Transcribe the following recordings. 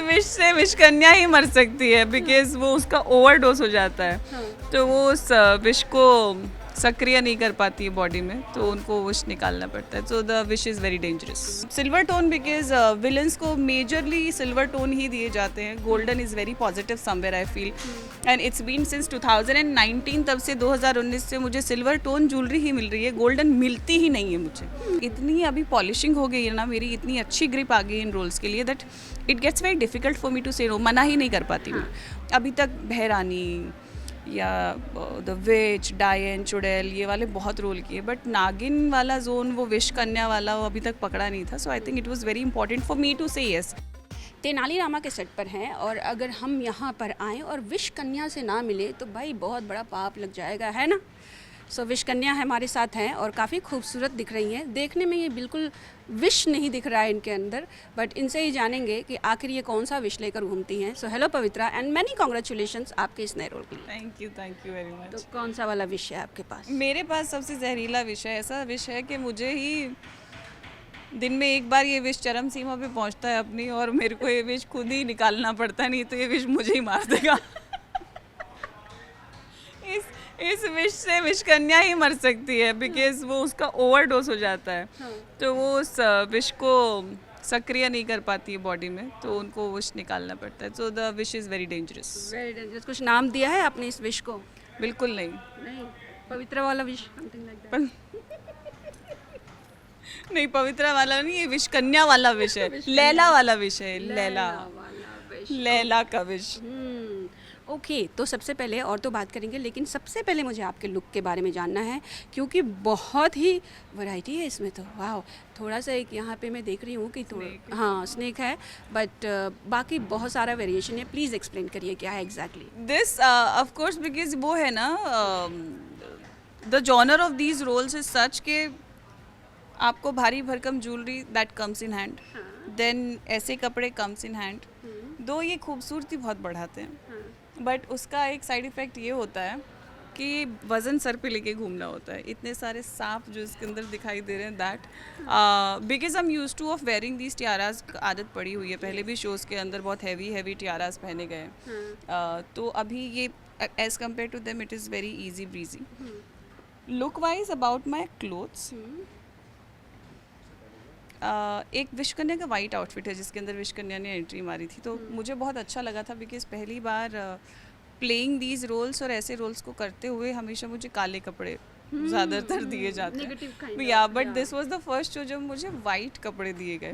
Wish से wish कन्या ही मर सकती है, बिकॉज वो उसका ओवरडोज हो जाता है, तो वो उस विश को सक्रिय नहीं कर पाती है बॉडी में, तो उनको विश निकालना पड़ता है. So the Vish is very dangerous. Silver tone because villains को मेजरली सिल्वर टोन ही दिए जाते हैं. Golden is very positive somewhere I feel, and it's been since 2019, तब से 2019 से मुझे सिल्वर टोन ज्वेलरी ही मिल रही है, गोल्डन मिलती ही नहीं है मुझे. इतनी अभी पॉलिशिंग हो गई है ना मेरी, इतनी अच्छी ग्रिप आ गई इन रोल्स के लिए that it gets very difficult for me to say no. मना ही नहीं कर पाती मैं. अभी तक बहरानी या द विच, डायन, चुड़ैल, ये वाले बहुत रोल किए, बट नागिन वाला जोन, वो विश कन्या वाला, वो अभी तक पकड़ा नहीं था. So I think it was very important for me to say yes. Tenali Rama के सेट पर हैं और अगर हम यहाँ पर आएँ और विश कन्या से ना मिले तो भाई बहुत बड़ा पाप लग जाएगा, है ना. सो विश कन्या हमारे साथ हैं और काफ़ी खूबसूरत दिख रही हैं. देखने में ये बिल्कुल विश नहीं दिख रहा है इनके अंदर, बट इनसे ही जानेंगे कि आखिर ये कौन सा विश लेकर घूमती हैं. So hello Pavitra and many congratulations आपके इस नए रोल के लिए. Thank you very much. तो कौन सा वाला विश है आपके पास? मेरे पास सबसे जहरीला विष है. ऐसा विष है कि मुझे ही दिन में एक बार ये विष चरम सीमा पे पहुंचता है अपनी, और मेरे को ये विष खुद ही निकालना पड़ता है, नहीं तो ये विष मुझे ही मार देगा. इस विष से विष कन्या ही मर सकती है, बिकॉज वो उसका ओवरडोज हो जाता है, तो वो उस विष को सक्रिय नहीं कर पाती है बॉडी में, तो उनको विष निकालना पड़ता है. So the Vish is very dangerous. Very dangerous. कुछ नाम दिया है आपने इस विश को? बिल्कुल नहीं. नहीं. पवित्रा वाला विश, समथिंग लाइक दैट. नहीं, पवित्रा वाला नहीं, ये विश कन्या वाला विष है. लैला वाला विष है. लैला का विष. ओके, तो सबसे पहले और तो बात करेंगे, लेकिन सबसे पहले मुझे आपके लुक के बारे में जानना है, क्योंकि बहुत ही वैरायटी है इसमें. तो वाह, थोड़ा सा एक यहाँ पे मैं देख रही हूँ कि हाँ स्नेक है, बट बाकी बहुत सारा वेरिएशन है. प्लीज़ एक्सप्लेन करिए क्या है exactly this. Of course because वो है ना, the genre of these roles is such के आपको भारी भरकम jewellery that comes in hand, then ऐसे कपड़े कम्स इन हैंड. दो ये खूबसूरती बहुत बढ़ाते हैं, बट उसका एक साइड इफ़ेक्ट ये होता है कि वज़न सर पे लेके घूमना होता है. इतने सारे सांप जो इसके अंदर दिखाई दे रहे हैं, that because I am use two of wearing these tiaras. आदत पड़ी हुई है, पहले भी शोज़ के अंदर बहुत हैवी टियाराज पहने गए. तो अभी ये as compare to them it is very easy breezy. Look wise about my clothes, एक विश कन्या का वाइट आउटफिट है जिसके अंदर विश कन्या ने एंट्री मारी थी, तो मुझे बहुत अच्छा लगा था, बिकॉज पहली बार प्लेइंग दीज रोल्स और ऐसे रोल्स को करते हुए हमेशा मुझे काले कपड़े ज़्यादातर दिए जाते हैं. या but this was the first show जब मुझे वाइट कपड़े दिए गए,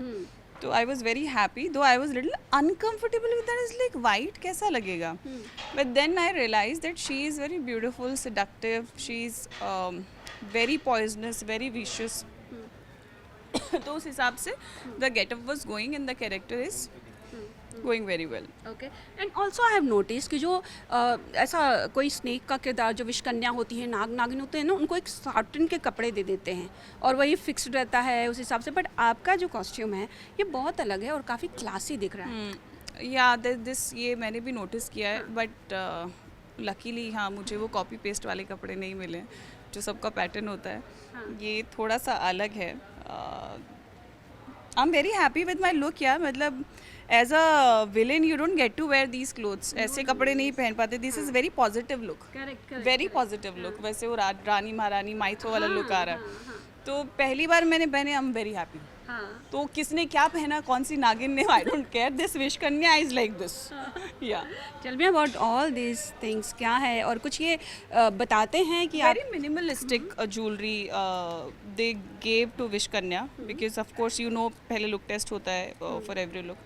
तो I was very happy, though I was little uncomfortable with that. Is like white कैसा लगेगा, but then I realise that she is very beautiful, seductive, she is very poisonous, very vicious. तो उस हिसाब से the getup was going and the character is going very well. Okay, and also I have notice कि जो ऐसा कोई snake का किरदार, जो विश कन्या होती है, नागिन होते हैं ना, उनको एक साटन के कपड़े दे देते हैं और वही फिक्स्ड रहता है उस हिसाब से. बट आपका जो कॉस्ट्यूम है ये बहुत अलग है और काफ़ी क्लासी दिख रहा है. या दिस ये मैंने भी नोटिस किया है, बट लकीली हाँ मुझे वो कॉपी पेस्ट वाले कपड़े नहीं मिले जो सबका पैटर्न होता है. ये थोड़ा सा अलग है. I am very happy with my look. या मतलब as a villain you don't get to wear these clothes. ऐसे कपड़े नहीं पहन पाते. This is very positive look, very positive look. वैसे वो रानी महारानी माइथो वाला लुक आ रहा है, तो पहली बार मैंने पहने. I am very happy. तो किसने क्या पहना, कौन सी नागिन ने, I don't care. This Vish Kanya is like this. Yeah tell me about all this things. क्या है और कुछ ये बताते हैं कि very minimalistic jewellery they gave to Vish Kanya, because of course you know पहले लुक टेस्ट होता है for every look.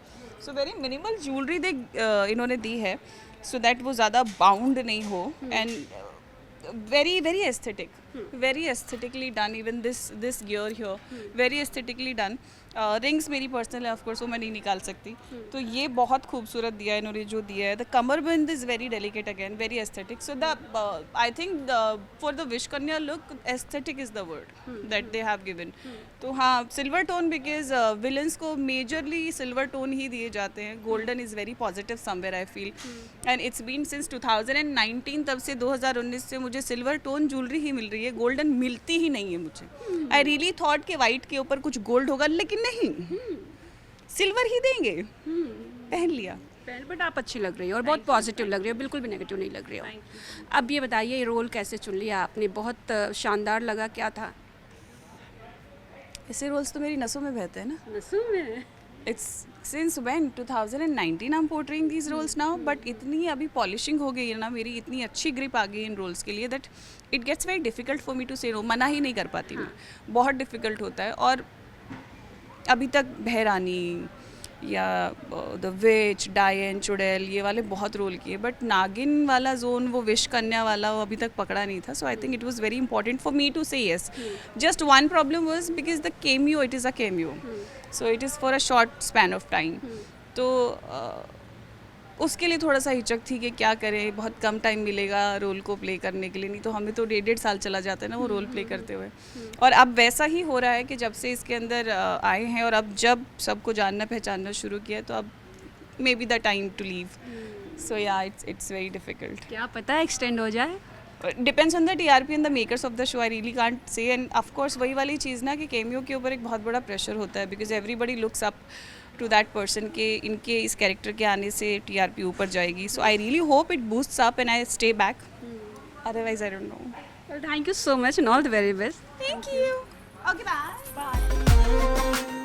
So very minimal jewellery they इन्होंने दी है, सो दैट वो ज़्यादा बाउंड नहीं हो. And very aesthetically done. Even this gear here, very aesthetically done. Rings मेरी पर्सनल है, ऑफ कोर्स वो मैं नहीं निकाल सकती. तो ये बहुत खूबसूरत दिया है इन्होंने जो दिया है. द कमरबंद is very delicate again, very aesthetic. So the I think for the Vish Kanya look aesthetic is the word that they have given. तो हाँ, सिल्वर टोन बिकॉज विलन्स को मेजरली सिल्वर टोन ही दिए जाते हैं. Golden is very positive somewhere I feel, and it's been since 2019, तब से 2019 से मुझे सिल्वर टोन ज्वेलरी ही मिल रही है, गोल्डन मिलती ही नहीं है मुझे. आई रियली थॉट कि वाइट के ऊपर कुछ गोल्ड होगा, लेकिन नहीं, सिल्वर ही देंगे. पहन लिया। बट आप अच्छी लग रही हो और बहुत पॉजिटिव लग रही हो, बिल्कुल भी नेगेटिव नहीं लग रही हो। अब ये बताइए, ये रोल कैसे चुन लिया आपने? बहुत शानदार लगा, क्या था? ऐसे रोल्स तो मेरी नसों में बहते हैं ना। नसों में। It's since when 2019 I am portraying these roles now, but इतनी अभी पॉलिशिंग हो गई है ना मेरी, इतनी अच्छी ग्रिप आ गई इन रोल्स के लिए that it gets very difficult for me to say no, मना ही नहीं कर पाती मैं, बहुत डिफिकल्ट होता है। और अभी तक बहरानी या द विच, डायन, चुड़ैल, ये वाले बहुत रोल किए, बट नागिन वाला जोन, वो विश कन्या वाला, वो अभी तक पकड़ा नहीं था। So I think it was very important for me to say yes. Just one problem was because the cameo, it is a cameo, so it is for a short span of time. तो उसके लिए थोड़ा सा हिचक थी कि क्या करें, बहुत कम टाइम मिलेगा रोल को प्ले करने के लिए, नहीं तो हमें तो 1.5 साल चला जाता है ना वो रोल प्ले करते हुए। और अब वैसा ही हो रहा है कि जब से इसके अंदर आए हैं और अब जब सबको जानना पहचानना शुरू किया, तो अब may be the time to leave. So yeah it's very difficult. क्या पता एक्सटेंड हो जाए। Depends on the TRP and the makers of the show, I really can't say. And of course वही वाली चीज़ ना कि केमियो के ऊपर एक बहुत बड़ा प्रेशर होता है, because everybody looks up to that person के इनके इस कैरेक्टर के आने से TRP ऊपर जाएगी। So I really hope it boosts up and I stay back, otherwise I don't know. Thank you so much and all the very best. Thank you. Okay bye.